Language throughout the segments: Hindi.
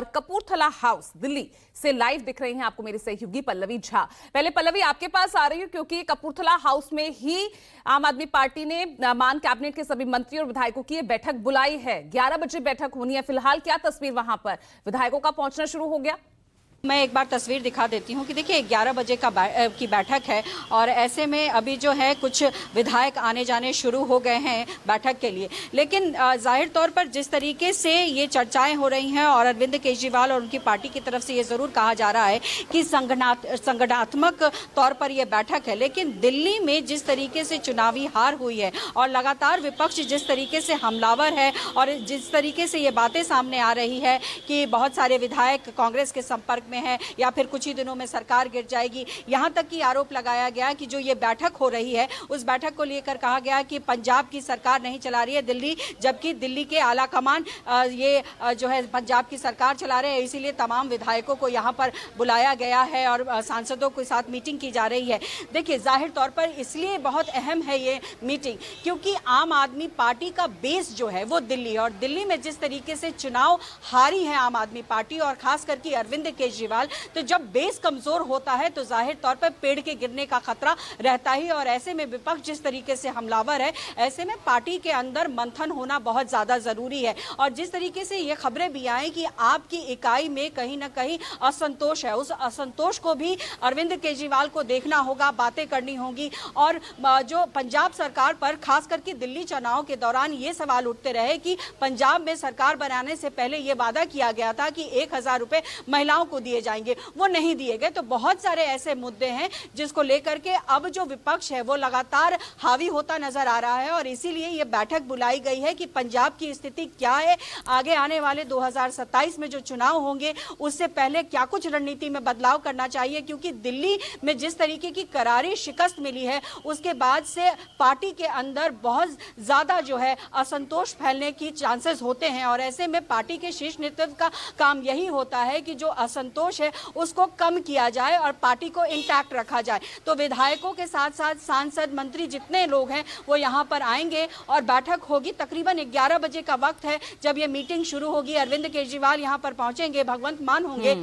और कपूरथला हाउस दिल्ली से लाइव दिख रही हैं आपको मेरी सहयोगी पल्लवी झा। पहले पल्लवी आपके पास आ रही हूं क्योंकि कपूरथला हाउस में ही आम आदमी पार्टी ने मान कैबिनेट के सभी मंत्री और विधायकों की बैठक बुलाई है। 11 बजे बैठक होनी है। फिलहाल क्या तस्वीर वहां पर विधायकों का पहुंचना शुरू हो गया? मैं एक बार तस्वीर दिखा देती हूँ कि देखिए 11 बजे की बैठक है और ऐसे में अभी जो है कुछ विधायक आने जाने शुरू हो गए हैं बैठक के लिए। लेकिन जाहिर तौर पर जिस तरीके से ये चर्चाएं हो रही हैं और अरविंद केजरीवाल और उनकी पार्टी की तरफ से ये ज़रूर कहा जा रहा है कि संगठनात्मक तौर पर यह बैठक है, लेकिन दिल्ली में जिस तरीके से चुनावी हार हुई है और लगातार विपक्ष जिस तरीके से हमलावर है और जिस तरीके से ये बातें सामने आ रही है कि बहुत सारे विधायक कांग्रेस के संपर्क में है या फिर कुछ ही दिनों में सरकार गिर जाएगी, यहां तक कि आरोप लगाया गया कि जो ये बैठक हो रही है उस बैठक को लेकर कहा गया कि पंजाब की सरकार नहीं चला रही है दिल्ली, जबकि दिल्ली के आला कमान ये जो है पंजाब की सरकार चला रहे हैं। इसीलिए तमाम विधायकों को यहां पर बुलाया गया है और सांसदों के साथ मीटिंग की जा रही है। देखिए जाहिर तौर पर इसलिए बहुत अहम है ये मीटिंग क्योंकि आम आदमी पार्टी का बेस जो है वो दिल्ली, और दिल्ली में जिस तरीके से चुनाव हारी है आम आदमी पार्टी और खास करके अरविंद केजरीवाल, तो जब बेस कमजोर होता है तो जाहिर तौर पर पेड़ के गिरने का खतरा रहता ही। और ऐसे में विपक्ष जिस तरीके से हमलावर है, ऐसे में पार्टी के अंदर मंथन होना बहुत ज्यादा जरूरी है। और जिस तरीके से ये खबरें भी आई कि आपकी इकाई में कहीं ना कहीं असंतोष है, उस असंतोष को भी अरविंद केजरीवाल को देखना होगा, बातें करनी होगी। और जो पंजाब सरकार पर खास करके दिल्ली चुनाव के दौरान ये सवाल उठते रहे कि पंजाब में सरकार बनाने से पहले ये वादा किया गया था कि 1000 रुपए महिलाओं को दिए जाएंगे, वो नहीं दिए गए। तो बहुत सारे ऐसे मुद्दे हैं जिसको लेकर के अब जो विपक्ष है वो लगातार हावी होता नजर आ रहा है और इसीलिए ये बैठक बुलाई गई है कि पंजाब की स्थिति क्या है, आगे आने वाले 2027 में जो चुनाव होंगे उससे पहले क्या कुछ रणनीति में बदलाव करना चाहिए, क्योंकि दिल्ली में जिस तरीके की करारी शिकस्त मिली है उसके बाद से पार्टी के अंदर बहुत ज्यादा जो है असंतोष फैलने की चांसेस होते हैं। और ऐसे में पार्टी के शीर्ष नेतृत्व का काम यही होता है कि जो असंतोष है उसको कम किया जाए और पार्टी को इंटैक्ट रखा जाए। तो विधायकों के साथ साथ सांसद, मंत्री जितने लोग हैं वो यहाँ पर आएंगे और बैठक होगी। तकरीबन 11 बजे का वक्त है जब ये मीटिंग शुरू होगी। अरविंद केजरीवाल यहाँ पर पहुंचेंगे, भगवंत मान होंगे,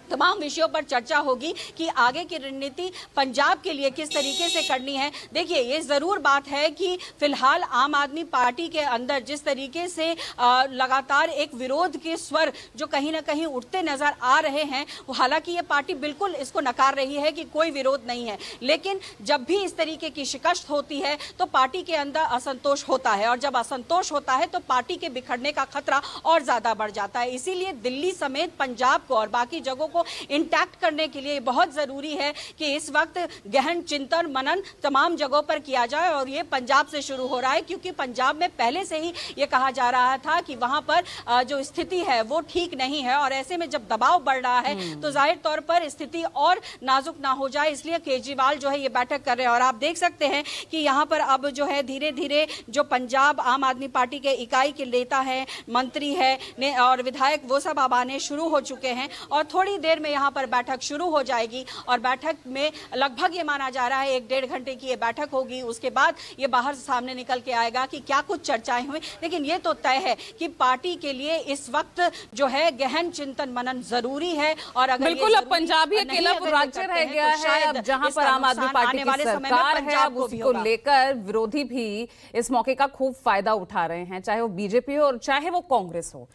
तमाम विषयों पर चर्चा होगी कि आगे की रणनीति पंजाब के लिए किस तरीके से करनी है। देखिए ये जरूर बात है कि फिलहाल आम आदमी पार्टी के अंदर जिस तरीके से लगातार एक विरोध के स्वर जो कहीं ना कहीं उठते नजर आ रहे हैं, हालांकि ये पार्टी बिल्कुल इसको नकार रही है कि कोई विरोध नहीं है, लेकिन जब भी इस तरीके की शिकस्त होती है तो पार्टी के अंदर असंतोष होता है और जब असंतोष होता है तो पार्टी के बिखरने का खतरा और ज्यादा बढ़ जाता है। इसीलिए दिल्ली समेत पंजाब को और बाकी जगहों इंटैक्ट करने के लिए बहुत जरूरी है कि इस वक्त गहन चिंतन मनन तमाम जगहों पर किया जाए। और ये पंजाब से शुरू हो रहा है क्योंकि पंजाब में पहले से ही ये कहा जा रहा था कि वहां पर जो स्थिति है वो ठीक नहीं है और ऐसे में जब दबाव बढ़ रहा है तो जाहिर तौर पर स्थिति और नाजुक ना हो जाए, इसलिए केजरीवाल जो है ये बैठक कर रहे हैं। और आप देख सकते हैं कि यहाँ पर अब जो है धीरे धीरे जो पंजाब आम आदमी पार्टी के इकाई के नेता है, मंत्री है और विधायक, वो सब अब आने शुरू हो चुके हैं और थोड़ी देर में यहाँ पर बैठक शुरू हो जाएगी। और बैठक में लगभग ये माना जा रहा है 1-1.5 घंटे की ये बैठक होगी। उसके बाद ये बाहर सामने निकल के आएगा कि क्या कुछ चर्चाएं हुई, लेकिन ये तो तय है कि पार्टी के लिए इस वक्त जो है गहन चिंतन मनन जरूरी है। और अगर बिल्कुल अब पंजाब ही अकेला राज्य रह गया है अब जहां पर आम आदमी पार्टी की सरकार है, अब उसको लेकर विरोधी भी इस मौके का खूब फायदा उठा रहे हैं, चाहे वो बीजेपी हो और चाहे वो कांग्रेस हो।